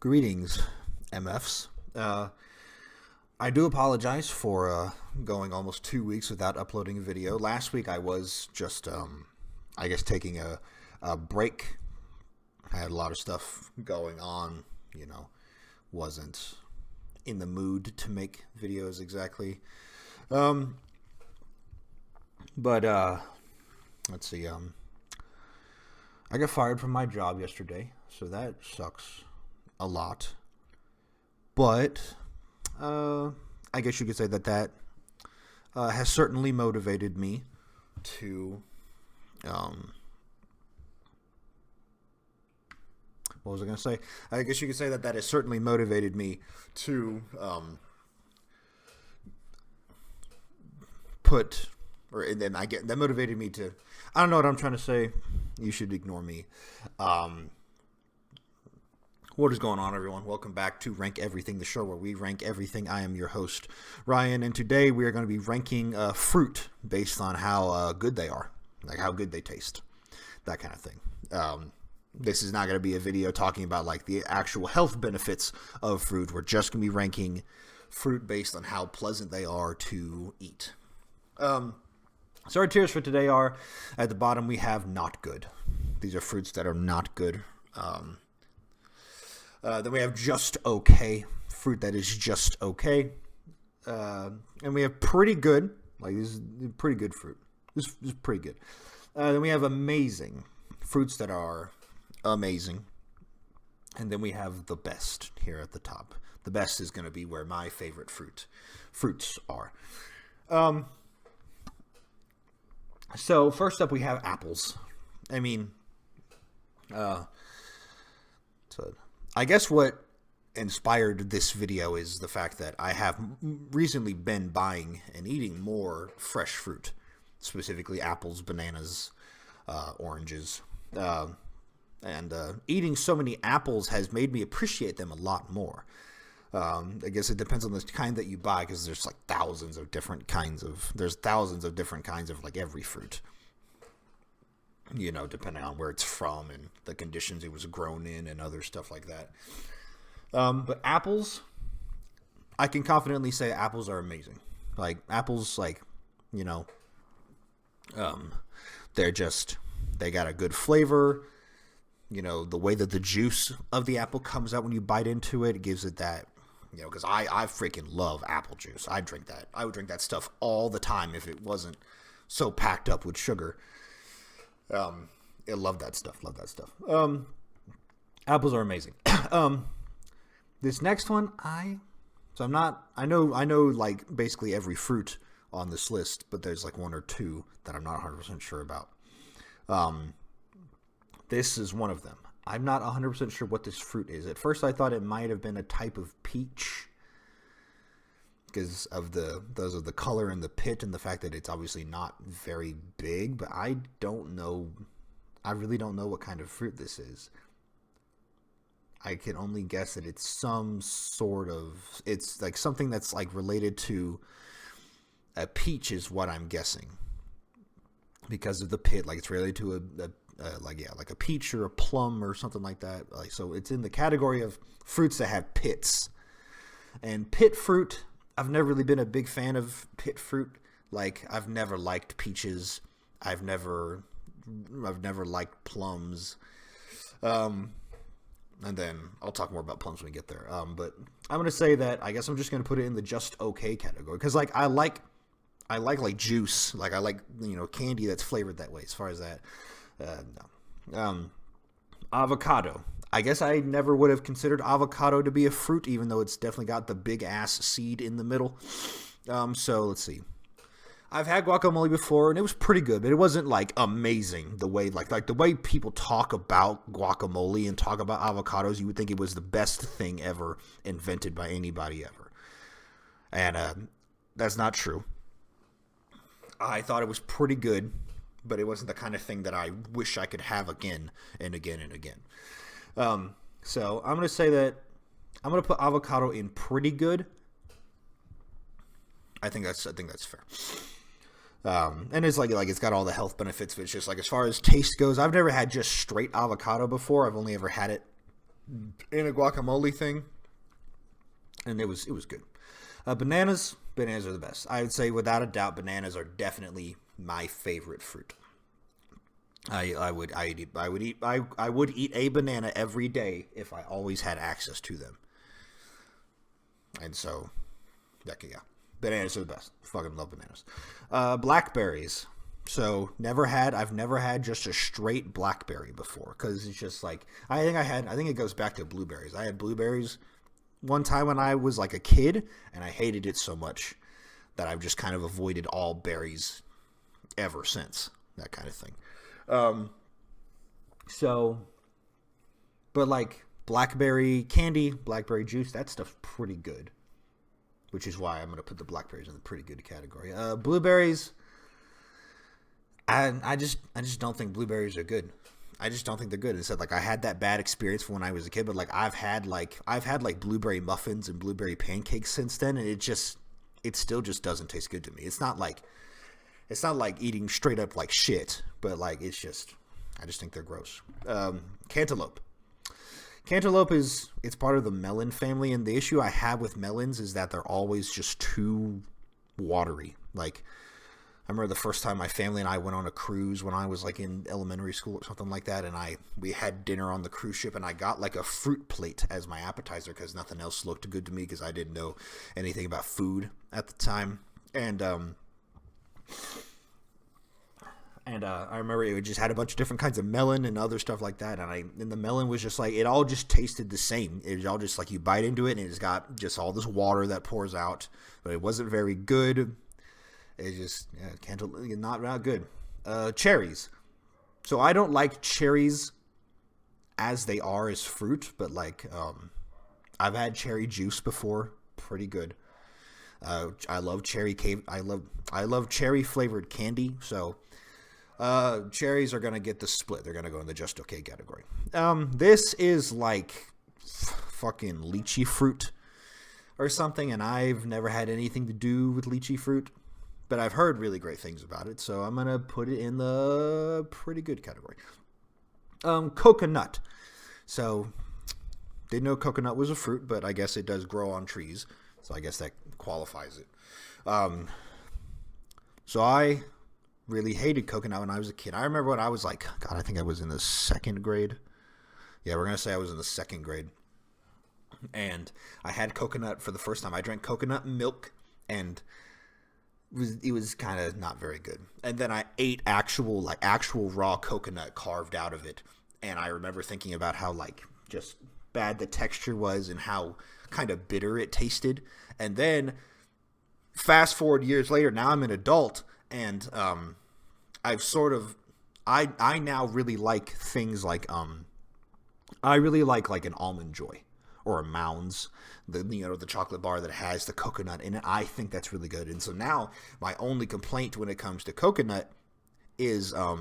Greetings, MFs. I do apologize for going almost 2 weeks without uploading a video. Last week I was just, I guess, taking a break. I had a lot of stuff going on, wasn't in the mood to make videos exactly. But let's see, I got fired from my job yesterday, so that sucks a lot. But I guess you could say that has certainly motivated me to what was I going to say? I guess you could say that has certainly motivated me to that motivated me to, I don't know what I'm trying to say. You should ignore me. What is going on, everyone? Welcome back to Rank Everything, the show where we rank everything. I am your host, Ryan, and today we are going to be ranking fruit based on how good they are, like how good they taste, that kind of thing. This is not going to be a video talking about like the actual health benefits of fruit. We're just going to be ranking fruit based on how pleasant they are to eat. So our tiers for today are, at the bottom we have not good. These are fruits that are not good. Then we have just okay, fruit that is just okay. And we have pretty good, like this is pretty good fruit. This is pretty good. Then we have amazing, fruits that are amazing. And then we have the best here at the top. The best is going to be where my favorite fruits are. So first up we have apples. I mean, so I guess what inspired this video is the fact that I have recently been buying and eating more fresh fruit, specifically apples, bananas, oranges, and eating so many apples has made me appreciate them a lot more. I guess it depends on the kind that you buy, because there's like thousands of different kinds of like every fruit, depending on where it's from and the conditions it was grown in and other stuff like that. But apples, I can confidently say apples are amazing. Like apples, they got a good flavor. The way that the juice of the apple comes out when you bite into it, it gives it that, because I freaking love apple juice. I drink that. I would drink that stuff all the time if it wasn't so packed up with sugar. I love that stuff. Apples are amazing. This next one, I know like basically every fruit on this list, but there's like one or two that I'm not 100% sure about. This is one of them. I'm not 100% sure what this fruit is. At first I thought it might have been a type of peach, because of the color and the pit and the fact that it's obviously not very big, but I don't know. I really don't know what kind of fruit this is. I can only guess that it's it's like something that's like related to a peach is what I'm guessing, because of the pit. Like it's related to like a peach or a plum or something like that. Like, so it's in the category of fruits that have pits. And pit fruit, I've never really been a big fan of pit fruit. Like, I've never liked peaches. I've never liked plums. And then I'll talk more about plums when we get there. But I'm going to say that I guess I'm just going to put it in the just okay category, because like I like juice. Like I like, candy that's flavored that way. As far as that, no. Avocado. I guess I never would have considered avocado to be a fruit, even though it's definitely got the big ass seed in the middle. So let's see. I've had guacamole before, and it was pretty good, but it wasn't like amazing the way like the way people talk about guacamole and talk about avocados. You would think it was the best thing ever invented by anybody ever, and that's not true. I thought it was pretty good, but it wasn't the kind of thing that I wish I could have again and again and again. So I'm going to say that I'm going to put avocado in pretty good. I think that's fair. And it's like it's got all the health benefits, but it's just like, as far as taste goes, I've never had just straight avocado before. I've only ever had it in a guacamole thing, and it was good. Bananas are the best. I would say without a doubt, bananas are definitely my favorite fruit. I would eat a banana every day if I always had access to them. And so, yeah, bananas are the best. Fucking love bananas. Blackberries. So I've never had just a straight blackberry before, because it's just like I think it goes back to blueberries. I had blueberries one time when I was like a kid, and I hated it so much that I've just kind of avoided all berries ever since. That kind of thing. But like blackberry candy, blackberry juice, that stuff's pretty good. Which is why I'm going to put the blackberries in the pretty good category. Blueberries, I just don't think blueberries are good. I just don't think they're good. Instead, like I had that bad experience when I was a kid, but like I've had blueberry muffins and blueberry pancakes since then, and it still just doesn't taste good to me. It's not like eating straight up like shit, but like I just think they're gross. Cantaloupe. Cantaloupe it's part of the melon family, and the issue I have with melons is that they're always just too watery. Like I remember the first time my family and I went on a cruise when I was like in elementary school or something like that, and we had dinner on the cruise ship, and I got like a fruit plate as my appetizer because nothing else looked good to me because I didn't know anything about food at the time. And I remember it just had a bunch of different kinds of melon and other stuff like that. And the melon was just like, it all just tasted the same. It was all just like you bite into it and it's got just all this water that pours out. But it wasn't very good. It just, not good. Cherries. So I don't like cherries as they are as fruit, but like, I've had cherry juice before. Pretty good. I love cherry cave. I love cherry flavored candy. So, cherries are going to get the split. They're going to go in the just okay category. This is like fucking lychee fruit or something, and I've never had anything to do with lychee fruit, but I've heard really great things about it, so I'm going to put it in the pretty good category. Coconut. So, didn't know coconut was a fruit, but I guess it does grow on trees, so I guess that qualifies it. So I really hated coconut when I was a kid. I remember when I was like, God, I think I was in the second grade. Yeah, we're going to say I was in the second grade. And I had coconut for the first time. I drank coconut milk, and it was kind of not very good. And then I ate actual raw coconut carved out of it. And I remember thinking about how like just bad the texture was and how kind of bitter it tasted. And then fast forward years later, now I'm an adult, and I've sort of I now really like things like I really like an Almond Joy or a Mounds, the chocolate bar that has the coconut in it. I think that's really good. And so now my only complaint when it comes to coconut is I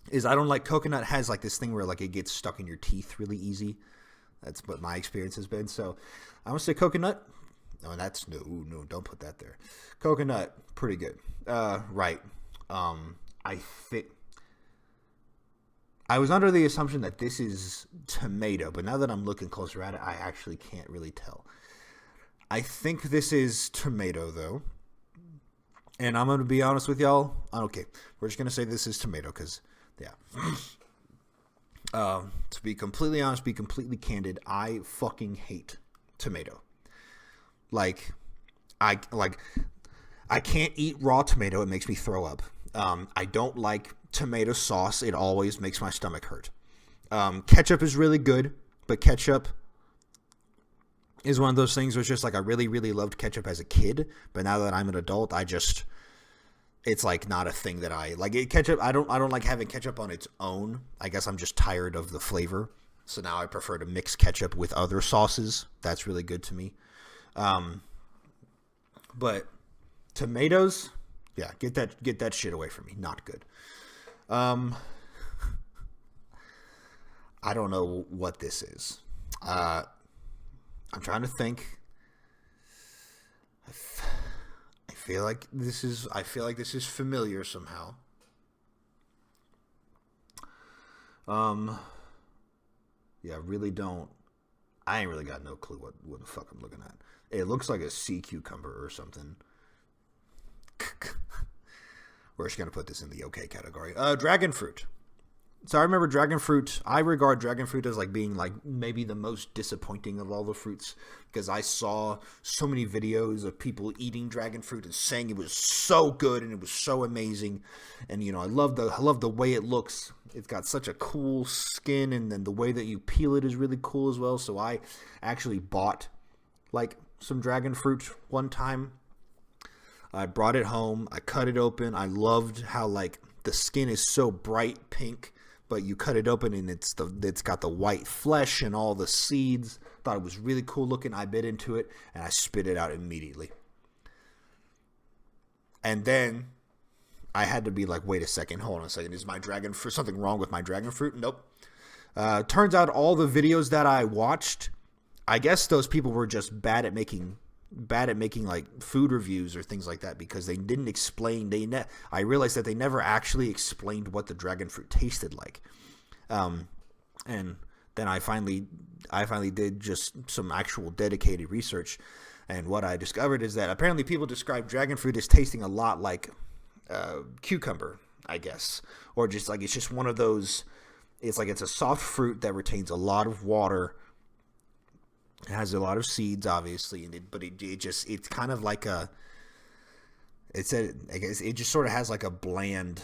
don't like coconut has like this thing where like it gets stuck in your teeth really easy. That's what my experience has been. So I'm gonna say coconut. No, no, don't put that there. Coconut, pretty good. Right. I was under the assumption that this is tomato, but now that I'm looking closer at it, I actually can't really tell. I think this is tomato, though. And I'm going to be honest with y'all. Okay, we're just going to say this is tomato, because, yeah. To be completely honest, be completely candid, I fucking hate tomato. I can't eat raw tomato. It makes me throw up. I don't like tomato sauce. It always makes my stomach hurt. Ketchup is really good, but ketchup is one of those things where it's just like I really, really loved ketchup as a kid, but now that I'm an adult, it's like not a thing that I like. Ketchup, I don't like having ketchup on its own. I guess I'm just tired of the flavor. So now I prefer to mix ketchup with other sauces. That's really good to me. But tomatoes, yeah, get that shit away from me. Not good. I don't know what this is. I'm trying to think. I feel like this is familiar somehow. Yeah, I really don't. I ain't really got no clue what the fuck I'm looking at. It looks like a sea cucumber or something. We're just gonna put this in the okay category. Dragon fruit. So I remember dragon fruit. I regard dragon fruit as like being like maybe the most disappointing of all the fruits because I saw so many videos of people eating dragon fruit and saying it was so good and it was so amazing, and you know I love the way it looks. It's got such a cool skin, and then the way that you peel it is really cool as well. So I actually bought like some dragon fruit one time. I brought it home. I cut it open. I loved how like the skin is so bright pink. But you cut it open and it's got the white flesh and all the seeds. Thought it was really cool looking. I bit into it and I spit it out immediately. And then I had to be like, wait a second, hold on a second. Is my dragon fruit something wrong with my dragon fruit? Nope. Turns out all the videos that I watched, I guess those people were just bad at making like food reviews or things like that because they didn't explain. I realized that they never actually explained what the dragon fruit tasted like. And then I finally did just some actual dedicated research, and what I discovered is that apparently people describe dragon fruit as tasting a lot like cucumber, I guess, or just like it's just one of those. It's like it's a soft fruit that retains a lot of water. It has a lot of seeds, obviously, but it's kind of like I guess it just sort of has like a bland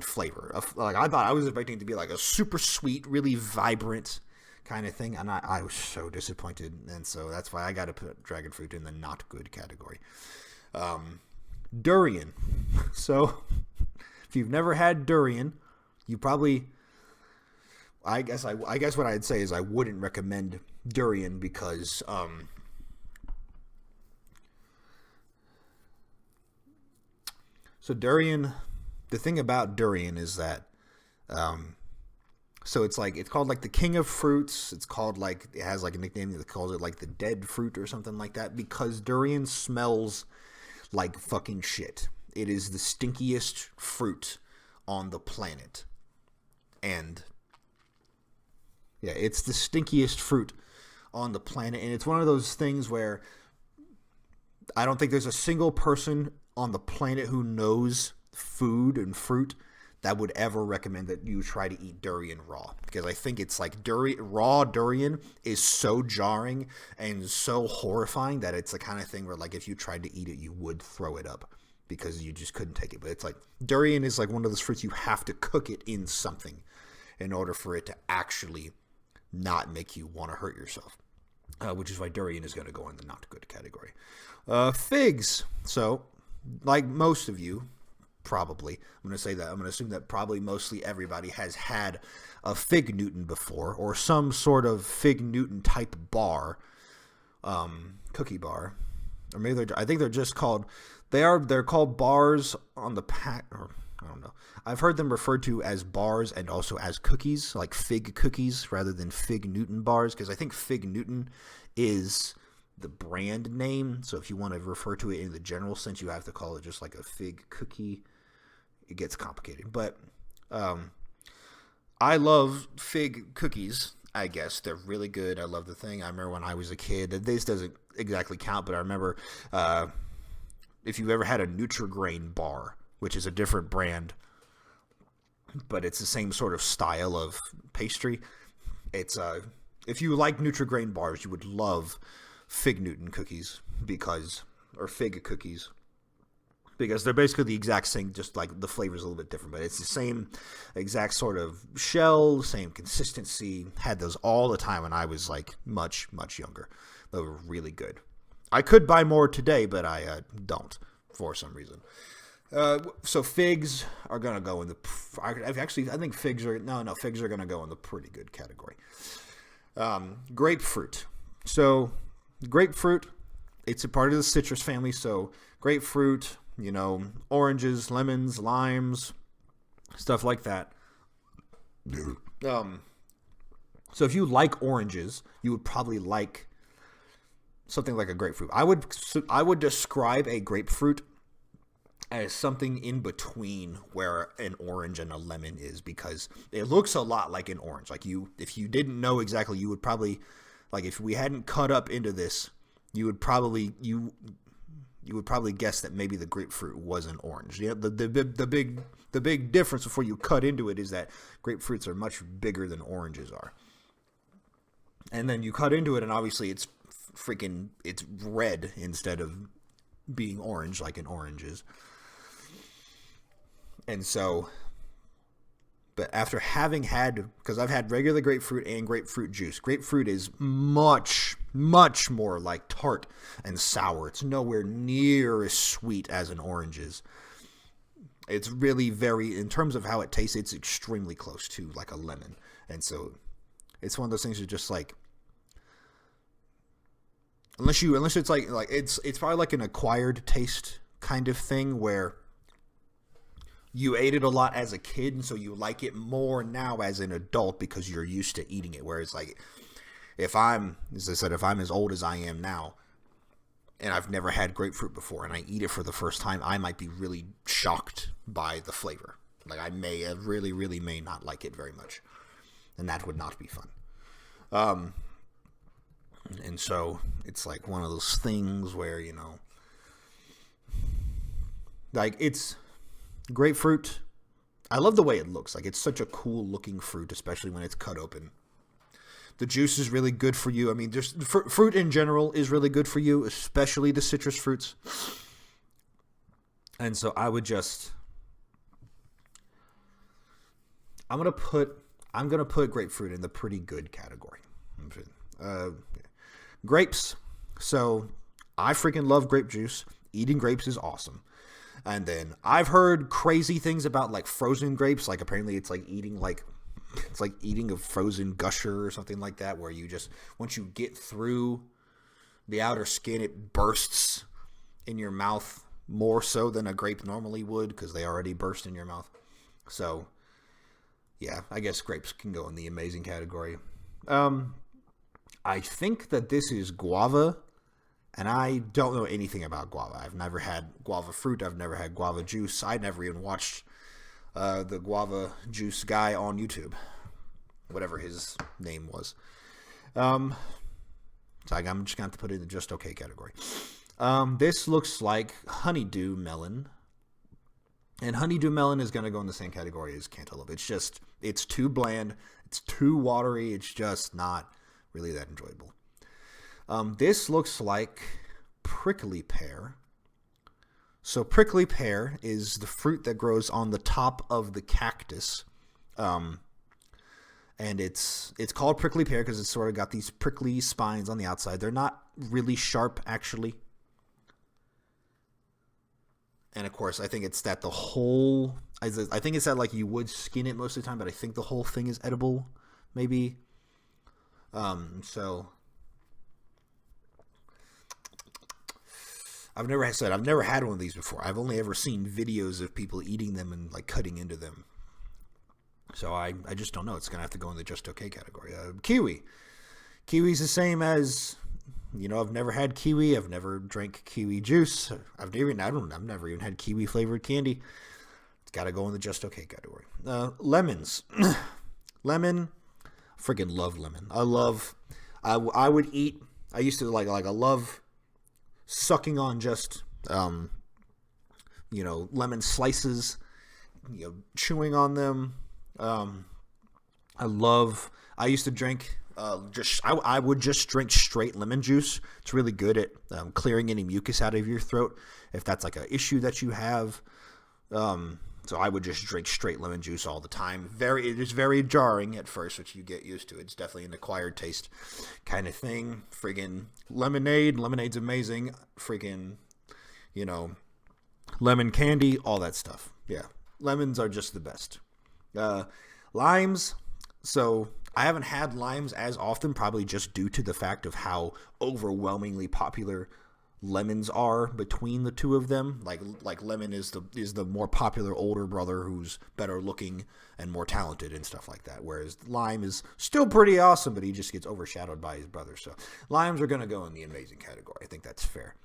flavor. Like I thought I was expecting it to be like a super sweet, really vibrant kind of thing, and I was so disappointed, and so that's why I got to put dragon fruit in the not good category. Durian. So if you've never had durian, you probably. I guess what I'd say is I wouldn't recommend durian because so durian, the thing about durian is that so it's called like the king of fruits. It's called like it has like a nickname that calls it like the dead fruit or something like that because durian smells like fucking shit. It is the stinkiest fruit on the planet. And yeah, it's the stinkiest fruit on the planet, and it's one of those things where I don't think there's a single person on the planet who knows food and fruit that would ever recommend that you try to eat durian raw, because I think it's like raw durian is so jarring and so horrifying that it's the kind of thing where like if you tried to eat it, you would throw it up because you just couldn't take it. But it's like durian is like one of those fruits you have to cook it in something in order for it to actually not make you want to hurt yourself, which is why durian is going to go in the not good category. Figs. So, like most of you, probably, I'm going to assume that probably mostly everybody has had a fig Newton before, or some sort of fig Newton type bar, cookie bar, or maybe I think they're just called. They're called bars on the pack, or I don't know. I've heard them referred to as bars and also as cookies, like fig cookies rather than fig Newton bars, because I think fig Newton is the brand name. So if you want to refer to it in the general sense, you have to call it just like a fig cookie. It gets complicated. But I love fig cookies, I guess. They're really good. I love the thing. I remember when I was a kid, this doesn't exactly count, but I remember if you've ever had a Nutri-Grain bar, which is a different brand, but it's the same sort of style of pastry. It's if you like Nutri-Grain bars, you would love fig Newton cookies or fig cookies, because they're basically the exact same, just like the flavor is a little bit different, but it's the same exact sort of shell, same consistency. Had those all the time when I was like much, much younger. They were really good. I could buy more today, but I don't for some reason. So figs are gonna go in the. I think figs are figs are gonna go in the pretty good category. Grapefruit. So grapefruit, it's a part of the citrus family. So grapefruit, oranges, lemons, limes, stuff like that. So if you like oranges, you would probably like something like a grapefruit. I would describe a grapefruit as something in between where an orange and a lemon is, because it looks a lot like an orange. Like if you didn't know exactly, you would probably, like if we hadn't cut up into this, you would probably guess that maybe the grapefruit was an orange. Yeah, the big difference before you cut into it is that grapefruits are much bigger than oranges are. And then you cut into it, and obviously it's red instead of being orange like an orange is. And so, but after having had, because I've had regular grapefruit and grapefruit juice, grapefruit is much, much more like tart and sour. It's nowhere near as sweet as an orange is. It's really very, in terms of how it tastes, it's extremely close to like a lemon. And so it's one of those things that just like, unless it's like it's probably like an acquired taste kind of thing where you ate it a lot as a kid, and so you like it more now as an adult because you're used to eating it. Whereas, like, if I'm as old as I am now, and I've never had grapefruit before, and I eat it for the first time, I might be really shocked by the flavor. Like, I really, really may not like it very much, and that would not be fun. And so it's like one of those things where, you know, like it's grapefruit. I love the way it looks. Like, it's such a cool looking fruit, especially when it's cut open. The juice is really good for you. I mean, just fruit in general is really good for you, especially the citrus fruits. And so I'm gonna put grapefruit in the pretty good category. Grapes. So I freaking love grape juice. Eating grapes is awesome. And then I've heard crazy things about like frozen grapes. Like apparently it's like eating a frozen gusher or something like that, where you just, once you get through the outer skin, it bursts in your mouth more so than a grape normally would, because they already burst in your mouth. So yeah, I guess grapes can go in the amazing category. I think that this is guava, and I don't know anything about guava. I've never had guava fruit. I've never had guava juice. I never even watched the guava juice guy on YouTube, whatever his name was. So I'm just going to have to put it in the just okay category. This looks like honeydew melon. And honeydew melon is going to go in the same category as cantaloupe. It's too bland. It's too watery. It's just not really that enjoyable. This looks like prickly pear. So prickly pear is the fruit that grows on the top of the cactus. And it's called prickly pear because it's sort of got these prickly spines on the outside. They're not really sharp, actually. And, of course, I think it's that the whole... I think it's that, like, you would skin it most of the time, but I think the whole thing is edible, maybe. So... I've never had one of these before. I've only ever seen videos of people eating them and, like, cutting into them. So I just don't know. It's going to have to go in the just okay category. Kiwi. Kiwi's the same as... You know, I've never had kiwi. I've never drank kiwi juice. I've never even had kiwi flavored candy. It's got to go in the just okay category. Lemons. Lemon. Freaking love lemon. I love sucking on just, lemon slices, chewing on them. I used to drink... I would just drink straight lemon juice. It's really good at clearing any mucus out of your throat if that's like an issue that you have. So I would just drink straight lemon juice all the time. It is very jarring at first, which you get used to. It's definitely an acquired taste kind of thing. Friggin' lemonade. Lemonade's amazing. Friggin', lemon candy, all that stuff. Yeah. Lemons are just the best. Limes. So... I haven't had limes as often, probably just due to the fact of how overwhelmingly popular lemons are between the two of them. Like lemon is the more popular older brother who's better looking and more talented and stuff like that. Whereas lime is still pretty awesome, but he just gets overshadowed by his brother. So limes are going to go in the amazing category. I think that's fair.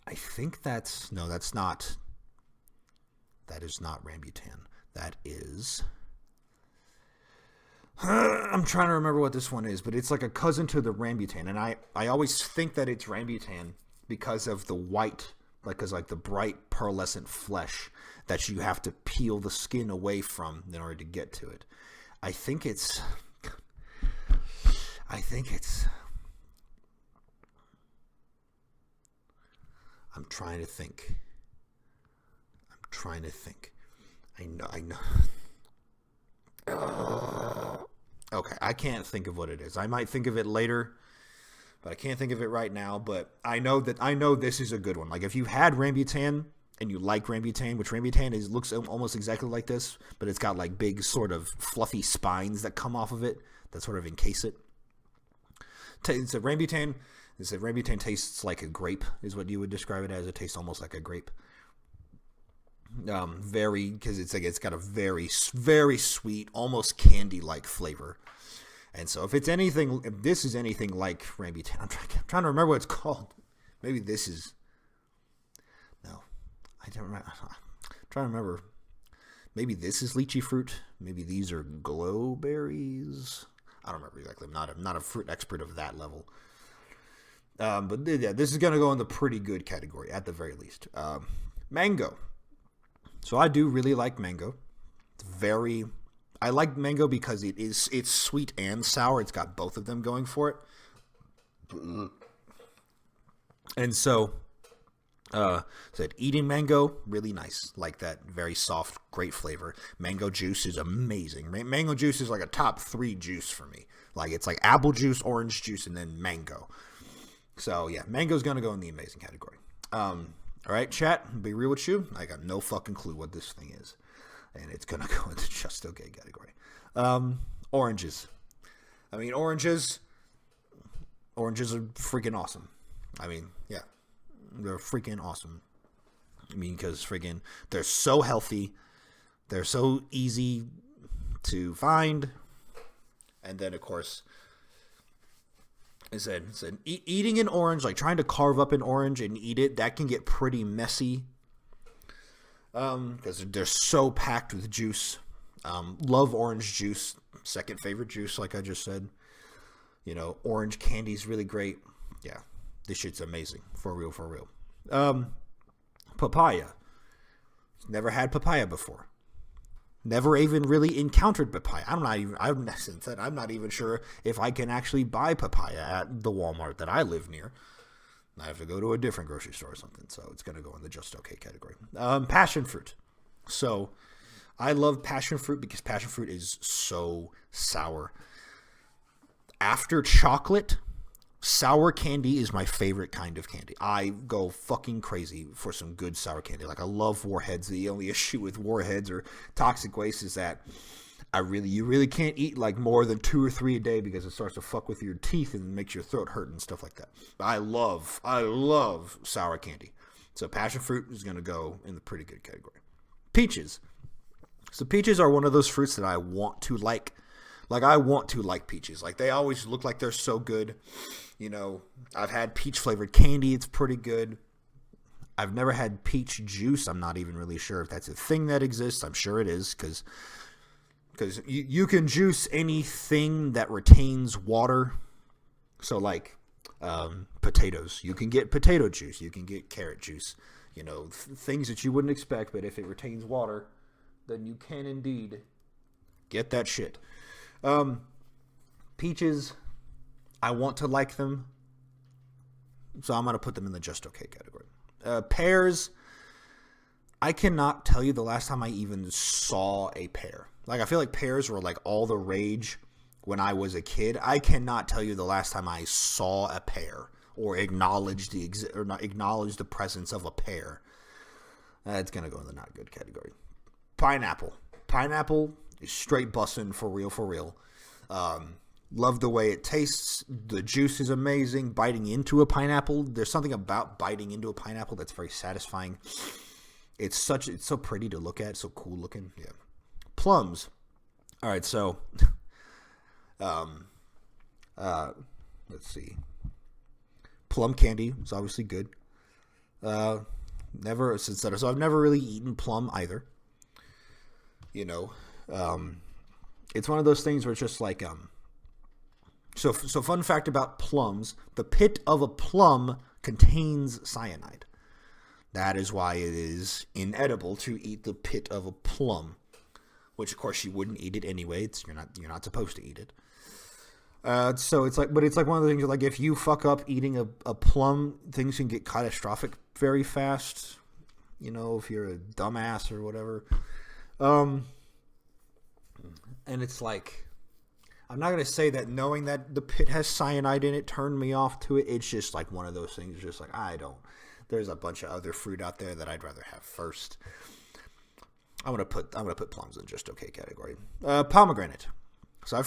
I think that's no, that's not. That is not rambutan. That is. I'm trying to remember what this one is, but it's like a cousin to the rambutan, and I always think that it's rambutan because of the white, because like the bright pearlescent flesh that you have to peel the skin away from in order to get to it. I think it's. I think it's. I'm trying to think. I know. Okay, I can't think of what it is. I might think of it later, but I can't think of it right now. But I know this is a good one. Like if you had rambutan and you like rambutan, which rambutan looks almost exactly like this, but it's got like big sort of fluffy spines that come off of it that sort of encase it. It's a rambutan. It's a rambutan tastes like a grape, is what you would describe it as. It tastes almost like a grape. Because it's got a very sweet, almost candy-like flavor. And so if this is anything like rambutan, I'm trying to remember what it's called. Maybe this is. No, I don't remember. I'm trying to remember. Maybe this is lychee fruit. Maybe these are glowberries. I don't remember exactly. I'm not a fruit expert of that level. But yeah, this is going to go in the pretty good category at the very least. Mango. So I do really like mango. I like mango because it's sweet and sour. It's got both of them going for it. And so, eating mango, really nice. Like that very soft, great flavor. Mango juice is amazing. Mango juice is like a top 3 juice for me. Like it's like apple juice, orange juice, and then mango. So yeah, mango's gonna go in the amazing category. All right, chat, be real with you. I got no fucking clue what this thing is. And it's going to go into just okay category. Oranges. I mean, oranges are freaking awesome. I mean, yeah, they're freaking awesome. I mean, because freaking, they're so healthy. They're so easy to find. And then, of course, eating an orange, like trying to carve up an orange and eat it, that can get pretty messy. Because they're so packed with juice. Love orange juice. Second favorite juice, like I just said. You know, orange candy is really great. Yeah, this shit's amazing. For real. Papaya. Never had papaya before. Never even really encountered papaya. I'm not even sure if I can actually buy papaya at the Walmart that I live near. I have to go to a different grocery store or something, so it's going to go in the just okay category. Passion fruit. So I love passion fruit because passion fruit is so sour. After chocolate, sour candy is my favorite kind of candy. I go fucking crazy for some good sour candy. Like I love Warheads. The only issue with Warheads or Toxic Waste is that you really can't eat like more than 2 or 3 a day because it starts to fuck with your teeth and makes your throat hurt and stuff like that. I love sour candy. So passion fruit is going to go in the pretty good category. Peaches. So peaches are one of those fruits that I want to like. Like I want to like peaches. Like they always look like they're so good. You know, I've had peach flavored candy. It's pretty good. I've never had peach juice. I'm not even really sure if that's a thing that exists. I'm sure it is because you can juice anything that retains water. So like potatoes. You can get potato juice. You can get carrot juice. You know, things that you wouldn't expect. But if it retains water, then you can indeed get that shit. Peaches, I want to like them. So I'm going to put them in the just okay category. Pears, I cannot tell you the last time I even saw a pear. Like, I feel like pears were like all the rage when I was a kid. I cannot tell you the last time I saw a pear or acknowledged the presence of a pear. It's going to go in the not good category. Pineapple. Pineapple is straight bussin' for real. Love the way it tastes. The juice is amazing. Biting into a pineapple. There's something about biting into a pineapple that's very satisfying. It's so pretty to look at. So cool looking. Yeah. Plums. All right. So, let's see. Plum candy is obviously good. Never since that. So I've never really eaten plum either. You know, it's one of those things where it's just like So fun fact about plums: the pit of a plum contains cyanide. That is why it is inedible to eat the pit of a plum. Which of course you wouldn't eat it anyway. You're not supposed to eat it. So it's like, but it's like one of the things like if you fuck up eating a plum, things can get catastrophic very fast. You know, if you're a dumbass or whatever. And it's like, I'm not going to say that knowing that the pit has cyanide in it turned me off to it. It's just like one of those things. It's just like, there's a bunch of other fruit out there that I'd rather have first. I'm gonna put plums in just okay category. Pomegranate. So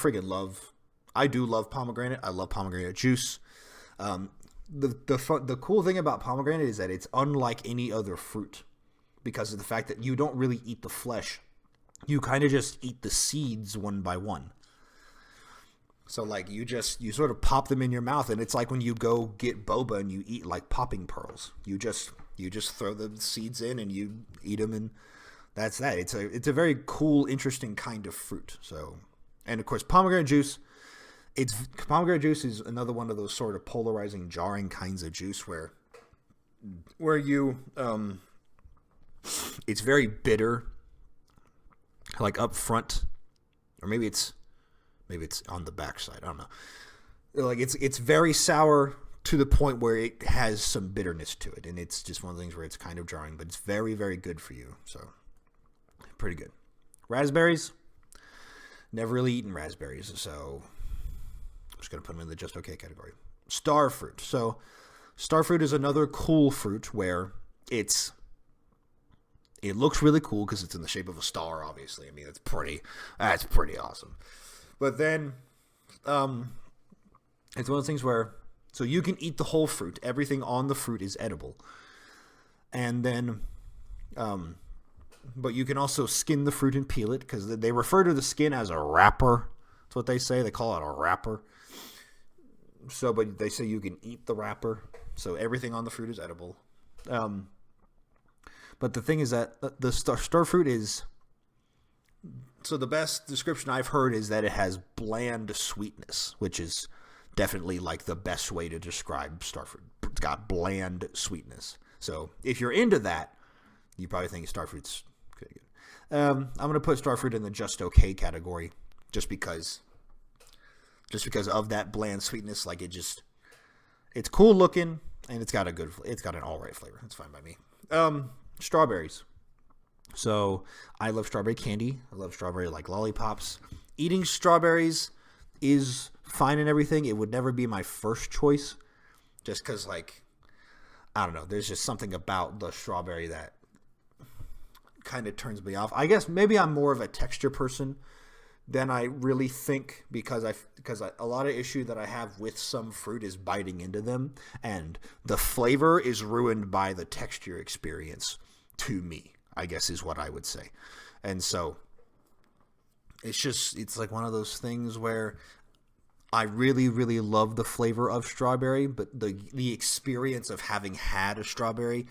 I do love pomegranate. I love pomegranate juice. The cool thing about pomegranate is that it's unlike any other fruit because of the fact that you don't really eat the flesh. You kind of just eat the seeds one by one. So like you sort of pop them in your mouth, and it's like when you go get boba and you eat like popping pearls. You just throw the seeds in and you eat them, and that's that. It's a very cool, interesting kind of fruit. So, and of course, pomegranate juice is another one of those sort of polarizing, jarring kinds of juice where you it's very bitter, like up front, or maybe it's on the backside. I don't know. Like it's very sour to the point where it has some bitterness to it, and it's just one of the things where it's kind of jarring, but it's very, very good for you. So pretty good. Raspberries. Never really eaten raspberries, so I'm just gonna put them in the just okay category. Star fruit. So star fruit is another cool fruit where it looks really cool because it's in the shape of a star. Obviously, I mean that's pretty awesome. But then, it's one of those things where, so you can eat the whole fruit. Everything on the fruit is edible. And then, but you can also skin the fruit and peel it because they refer to the skin as a wrapper. That's what they say. They call it a wrapper. So, but they say you can eat the wrapper. So everything on the fruit is edible. But the thing is that the star fruit is... So the best description I've heard is that it has bland sweetness, which is definitely like the best way to describe starfruit. It's got bland sweetness. So if you're into that, you probably think starfruit's pretty good. I'm going to put starfruit in the just okay category just because of that bland sweetness. Like it's cool looking and it's got an all right flavor. It's fine by me. Strawberries. So I love strawberry candy. I love strawberry like lollipops. Eating strawberries is fine and everything. It would never be my first choice just because, like, I don't know. There's just something about the strawberry that kind of turns me off. I guess maybe I'm more of a texture person than I really think because a lot of issue that I have with some fruit is biting into them, and the flavor is ruined by the texture experience to me, I guess is what I would say. And so it's like one of those things where I really, really love the flavor of strawberry, but the experience of having had a strawberry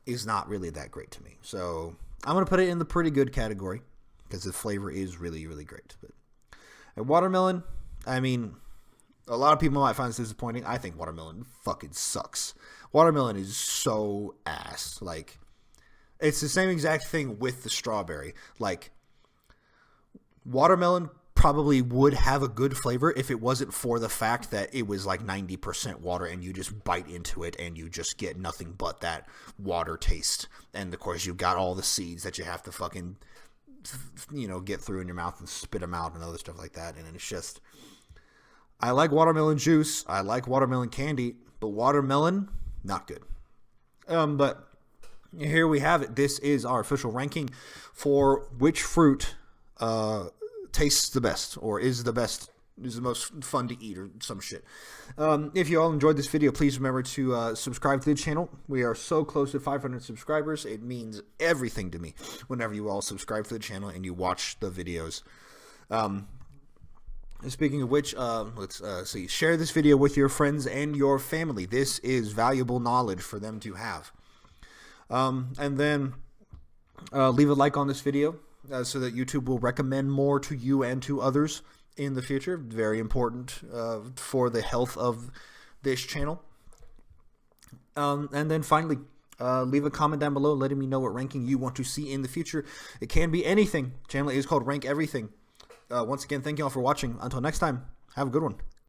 is not really that great to me. So I'm going to put it in the pretty good category because the flavor is really, really great. And watermelon, I mean, a lot of people might find this disappointing. I think watermelon fucking sucks. Watermelon is so ass. Like, it's the same exact thing with the strawberry. Like, watermelon probably would have a good flavor if it wasn't for the fact that it was like 90% water and you just bite into it and you just get nothing but that water taste. And of course you've got all the seeds that you have to fucking, get through in your mouth and spit them out and other stuff like that. And it's just, I like watermelon juice. I like watermelon candy, but watermelon, not good. But here we have it. This is our official ranking for which fruit tastes the best or is the most fun to eat or some shit. If you all enjoyed this video, please remember to subscribe to the channel. We are so close to 500 subscribers. It means everything to me whenever you all subscribe to the channel and you watch the videos. Speaking of which, let's see. Share this video with your friends and your family. This is valuable knowledge for them to have. And then leave a like on this video so that YouTube will recommend more to you and to others in the future. Very important for the health of this channel. And then finally, leave a comment down below letting me know what ranking you want to see in the future. It can be anything. The channel is called Rank Everything. Once again, thank you all for watching. Until next time, have a good one.